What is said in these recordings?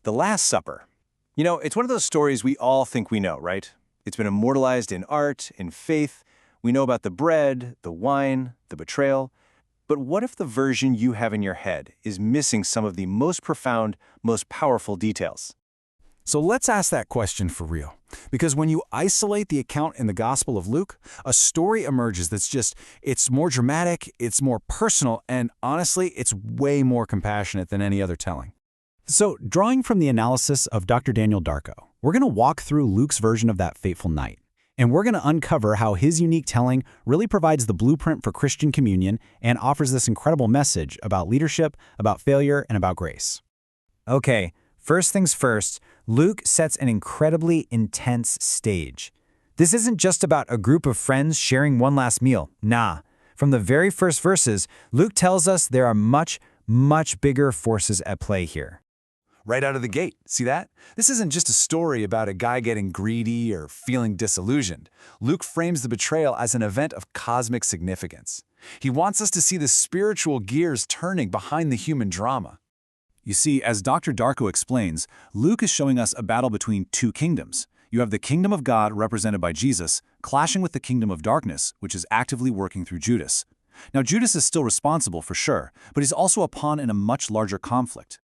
The Last Supper. You know, it's one of those stories we all think we know, right? It's been immortalized in art, in faith. We know about the bread, the wine, the betrayal. But what if the version you have in your head is missing some of the most profound, most powerful details? So let's ask that question for real. Because when you isolate the account in the Gospel of Luke, a story emerges it's more dramatic, it's more personal, and honestly, it's way more compassionate than any other telling. So, drawing from the analysis of Dr. Daniel Darko, we're going to walk through Luke's version of that fateful night. And we're going to uncover how his unique telling really provides the blueprint for Christian communion and offers this incredible message about leadership, about failure, and about grace. Okay, first things first, Luke sets an incredibly intense stage. This isn't just about a group of friends sharing one last meal. Nah. From the very first verses, Luke tells us there are much, much bigger forces at play here. Right out of the gate, see that? This isn't just a story about a guy getting greedy or feeling disillusioned. Luke frames the betrayal as an event of cosmic significance. He wants us to see the spiritual gears turning behind the human drama. You see, as Dr. Darko explains, Luke is showing us a battle between two kingdoms. You have the kingdom of God, represented by Jesus, clashing with the kingdom of darkness, which is actively working through Judas. Now, Judas is still responsible for sure, but he's also a pawn in a much larger conflict.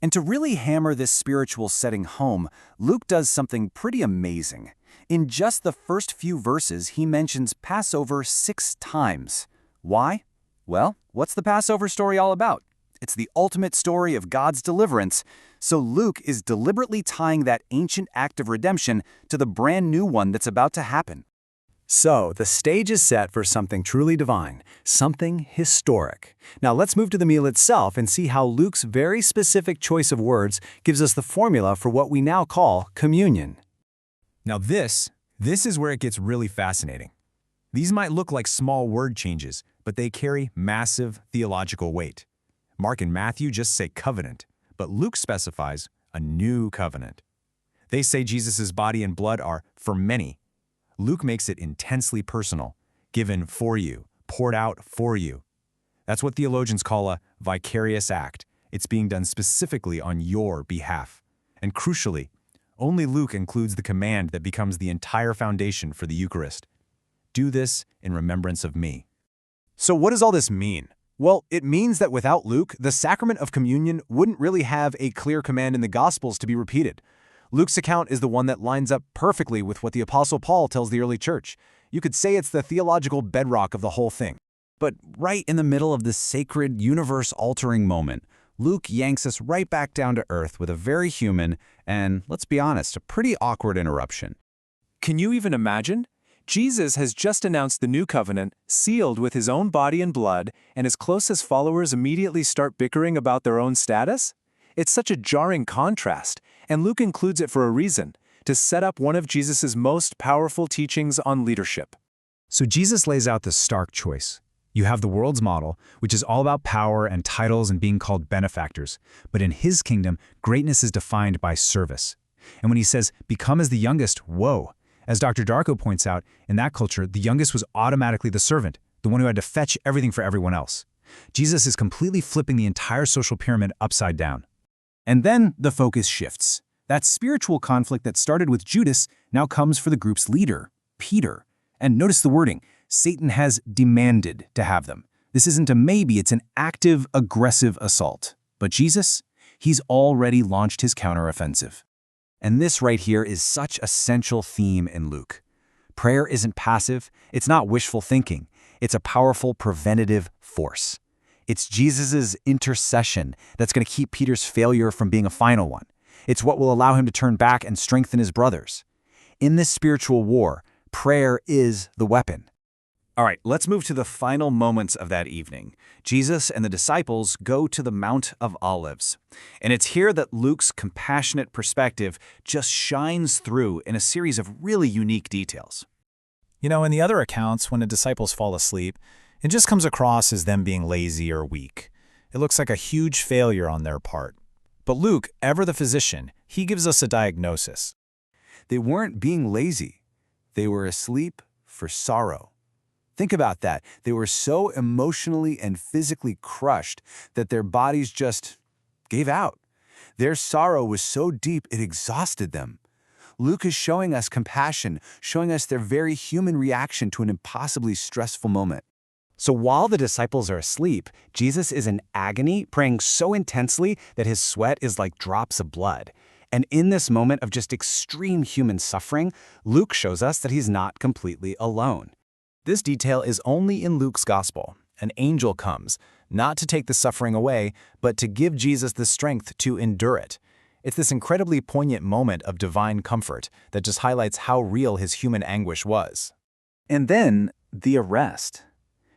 And to really hammer this spiritual setting home, Luke does something pretty amazing. In just the first few verses, he mentions Passover 6 times. Why? Well, what's the Passover story all about? It's the ultimate story of God's deliverance, so Luke is deliberately tying that ancient act of redemption to the brand new one that's about to happen. So, the stage is set for something truly divine, something historic. Now let's move to the meal itself and see how Luke's very specific choice of words gives us the formula for what we now call communion. Now this is where it gets really fascinating. These might look like small word changes, but they carry massive theological weight. Mark and Matthew just say covenant, but Luke specifies a new covenant. They say Jesus' body and blood are for many. Luke makes it intensely personal, given for you, poured out for you. That's what theologians call a vicarious act. It's being done specifically on your behalf. And crucially, only Luke includes the command that becomes the entire foundation for the Eucharist. Do this in remembrance of me. So what does all this mean? Well, it means that without Luke, the sacrament of communion wouldn't really have a clear command in the Gospels to be repeated. Luke's account is the one that lines up perfectly with what the Apostle Paul tells the early church. You could say it's the theological bedrock of the whole thing. But right in the middle of this sacred, universe-altering moment, Luke yanks us right back down to earth with a very human and, let's be honest, a pretty awkward interruption. Can you even imagine? Jesus has just announced the new covenant, sealed with his own body and blood, and his closest followers immediately start bickering about their own status? It's such a jarring contrast, and Luke includes it for a reason, to set up one of Jesus' most powerful teachings on leadership. So Jesus lays out this stark choice. You have the world's model, which is all about power and titles and being called benefactors. But in his kingdom, greatness is defined by service. And when he says, become as the youngest, whoa. As Dr. Darko points out, in that culture, the youngest was automatically the servant, the one who had to fetch everything for everyone else. Jesus is completely flipping the entire social pyramid upside down. And then the focus shifts. That spiritual conflict that started with Judas now comes for the group's leader, Peter. And notice the wording, Satan has demanded to have them. This isn't a maybe, it's an active, aggressive assault. But Jesus, he's already launched his counteroffensive. And this right here is such a central theme in Luke. Prayer isn't passive, it's not wishful thinking. It's a powerful preventative force. It's Jesus' intercession that's going to keep Peter's failure from being a final one. It's what will allow him to turn back and strengthen his brothers. In this spiritual war, prayer is the weapon. All right, let's move to the final moments of that evening. Jesus and the disciples go to the Mount of Olives. And it's here that Luke's compassionate perspective just shines through in a series of really unique details. You know, in the other accounts, when the disciples fall asleep, it just comes across as them being lazy or weak. It looks like a huge failure on their part. But Luke, ever the physician, he gives us a diagnosis. They weren't being lazy. They were asleep for sorrow. Think about that. They were so emotionally and physically crushed that their bodies just gave out. Their sorrow was so deep it exhausted them. Luke is showing us compassion, showing us their very human reaction to an impossibly stressful moment. So while the disciples are asleep, Jesus is in agony, praying so intensely that his sweat is like drops of blood. And in this moment of just extreme human suffering, Luke shows us that he's not completely alone. This detail is only in Luke's gospel. An angel comes, not to take the suffering away, but to give Jesus the strength to endure it. It's this incredibly poignant moment of divine comfort that just highlights how real his human anguish was. And then, the arrest.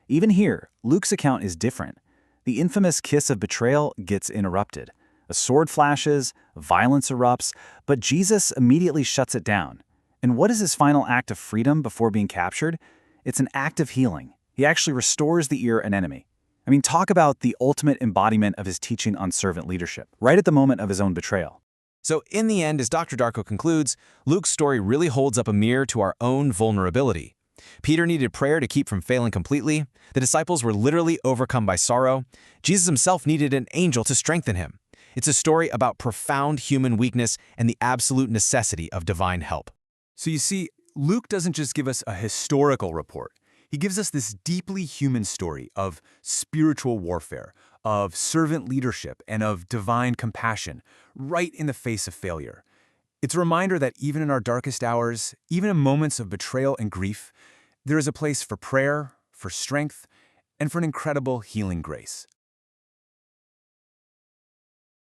Even here, Luke's account is different. The infamous kiss of betrayal gets interrupted. A sword flashes, violence erupts, but Jesus immediately shuts it down. And what is his final act of freedom before being captured? It's an act of healing. He actually restores the ear an enemy. I mean, talk about the ultimate embodiment of his teaching on servant leadership, right at the moment of his own betrayal. So in the end, as Dr. Darko concludes, Luke's story really holds up a mirror to our own vulnerability. Peter needed prayer to keep from failing completely. The disciples were literally overcome by sorrow. Jesus himself needed an angel to strengthen him. It's a story about profound human weakness and the absolute necessity of divine help. So you see, Luke doesn't just give us a historical report. He gives us this deeply human story of spiritual warfare, of servant leadership, and of divine compassion, right in the face of failure. It's a reminder that even in our darkest hours, even in moments of betrayal and grief, there is a place for prayer, for strength, and for an incredible healing grace.